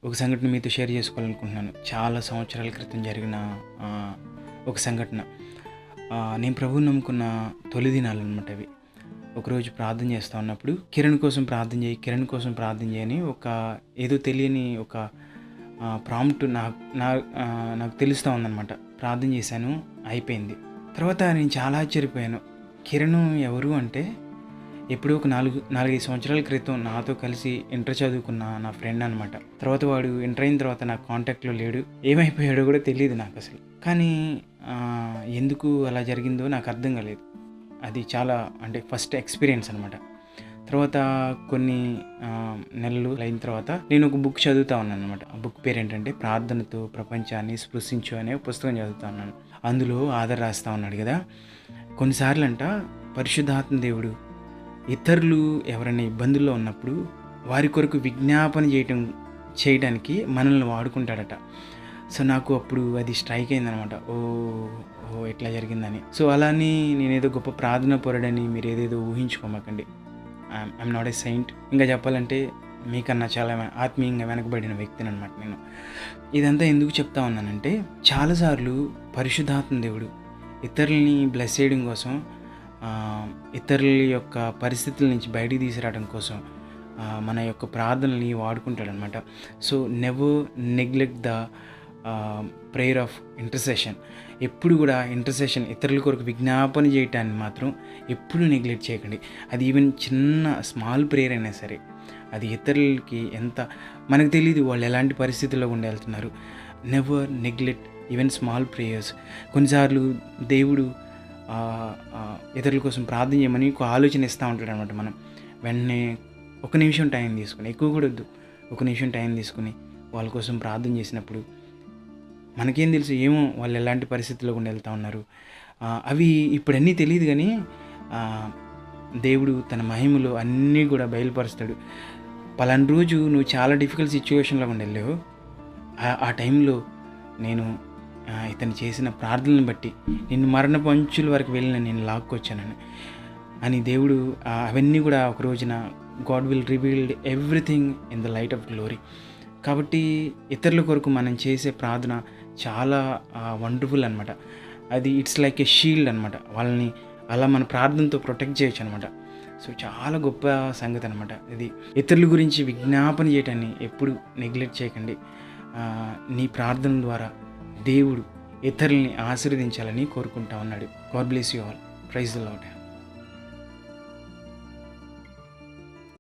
ఒక సంఘటన మీతో షేర్ చేసుకోవాలనుకుంటున్నాను. చాలా సంవత్సరాల క్రితం జరిగిన ఒక సంఘటన. నేను ప్రభువుని నమ్ముకున్న తొలి దినాలన్నమాట అవి. ఒకరోజు ప్రార్థన చేస్తూ ఉన్నప్పుడు కిరణ్ కోసం ప్రార్థన చేయి, కిరణ్ కోసం ప్రార్థన చేయని ఏదో తెలియని ఒక ప్రాంప్ట్ నాకు తెలుస్తూ ఉందన్నమాట. ప్రార్థన చేశాను, అయిపోయింది. తర్వాత నేను చాలా ఆశ్చర్యపోయాను. కిరణ్ ఎవరు అంటే ఎప్పుడో ఒక 4-5 సంవత్సరాల క్రితం నాతో కలిసి ఇంటర్ చదువుకున్న నా ఫ్రెండ్ అనమాట. తర్వాత వాడు ఇంటర్ అయిన తర్వాత నాకు కాంటాక్ట్లో లేడు. ఏమైపోయాడో కూడా తెలియదు నాకు అసలు. కానీ ఎందుకు అలా జరిగిందో నాకు అర్థం కాలేదు. అది చాలా ఫస్ట్ ఎక్స్పీరియన్స్ అనమాట. తర్వాత కొన్ని నెలలు అయిన తర్వాత నేను ఒక బుక్ చదువుతా ఉన్నాను అనమాట. ఆ బుక్ పేరు ఏంటంటే ప్రార్థనతో ప్రపంచాన్ని స్పృశించు అనే పుస్తకం చదువుతా ఉన్నాను. అందులో ఆధార్ రాస్తూ ఉన్నాడు కదా, కొన్నిసార్లు పరిశుద్ధాత్మ దేవుడు ఇతరులు ఎవరైనా ఇబ్బందుల్లో ఉన్నప్పుడు వారి కొరకు విజ్ఞాపన చేయడానికి మనల్ని వాడుకుంటాడట. సో నాకు అప్పుడు అది స్ట్రైక్ అయిందనమాట. ఓ ఎట్లా జరిగిందని. సో అలాని నేనేదో గొప్ప ప్రార్థన పొరడని మీరు ఏదేదో ఊహించుకోమాకండి. I'm not a saint. ఇంకా చెప్పాలంటే మీకన్నా చాలా ఆత్మీయంగా వెనకబడిన వ్యక్తిని అనమాట నేను. ఇదంతా ఎందుకు చెప్తా ఉన్నానంటే, చాలాసార్లు పరిశుద్ధాత్మ దేవుడు ఇతరులని బ్లెస్ చేయడం కోసం, ఇతరుల యొక్క పరిస్థితుల నుంచి బయటికి తీసుకురావడం కోసం మన యొక్క ప్రార్థనల్ని వాడుకుంటాడనమాట. So never neglect the prayer of intercession. ఎప్పుడు కూడా ఇంటర్సెషన్, ఇతరుల కొరకు విజ్ఞాపన చేయటాన్ని మాత్రం ఎప్పుడు నెగ్లెక్ట్ చేయకండి. అది ఈవెన్ చిన్న స్మాల్ ప్రేయర్ అయినా సరే, అది ఇతరులకి మనకు తెలియదు వాళ్ళు ఎలాంటి పరిస్థితుల్లో ఉండి వెళ్తున్నారు. Never neglect even small prayers. కొన్నిసార్లు దేవుడు ఇతరుల కోసం ప్రార్థన చేయమని ఒక ఆలోచన ఇస్తూ ఉంటాడు అనమాట. మనం వెంటనే 1 నిమిషం టైం తీసుకుని, ఎక్కువ కూడా వద్దు, 1 నిమిషం టైం తీసుకుని వాళ్ళ కోసం ప్రార్థన చేసినప్పుడు మనకేం తెలుసు, ఏమో వాళ్ళు ఎలాంటి పరిస్థితుల్లో కూడా వెళ్తూ ఉన్నారు. అవి ఇప్పుడన్నీ తెలియదు, కానీ దేవుడు తన మహిమలో అన్నీ కూడా బయలుపరుస్తాడు. పలానా రోజు నువ్వు చాలా డిఫికల్ట్ సిచ్యువేషన్లో ఉండి వెళ్ళావు, ఆ టైంలో నేను ఇతను చేసిన ప్రార్థనలను బట్టి నిన్ను మరణపు అంచుల వరకు వెళ్ళిన నేను లాక్కొచ్చానని అని దేవుడు అవన్నీ కూడా ఒక రోజున God will revealed everything in the light of glory. కాబట్టి ఇతరుల కొరకు మనం చేసే ప్రార్థన చాలా వండర్ఫుల్ అనమాట. అది ఇట్స్ లైక్ ఏ షీల్డ్ అనమాట. వాళ్ళని అలా మన ప్రార్థనతో ప్రొటెక్ట్ చేయొచ్చు అనమాట. సో చాలా గొప్ప సంగతి అనమాట ఇది. ఇతరుల గురించి విజ్ఞాపన చేయటాన్ని ఎప్పుడు నెగ్లెక్ట్ చేయకండి. నీ ప్రార్థన ద్వారా దేవుడు ఇతరుల్ని ఆశీర్వదించాలని కోరుకుంటా ఉన్నాడు. God bless you all. Praise the lord.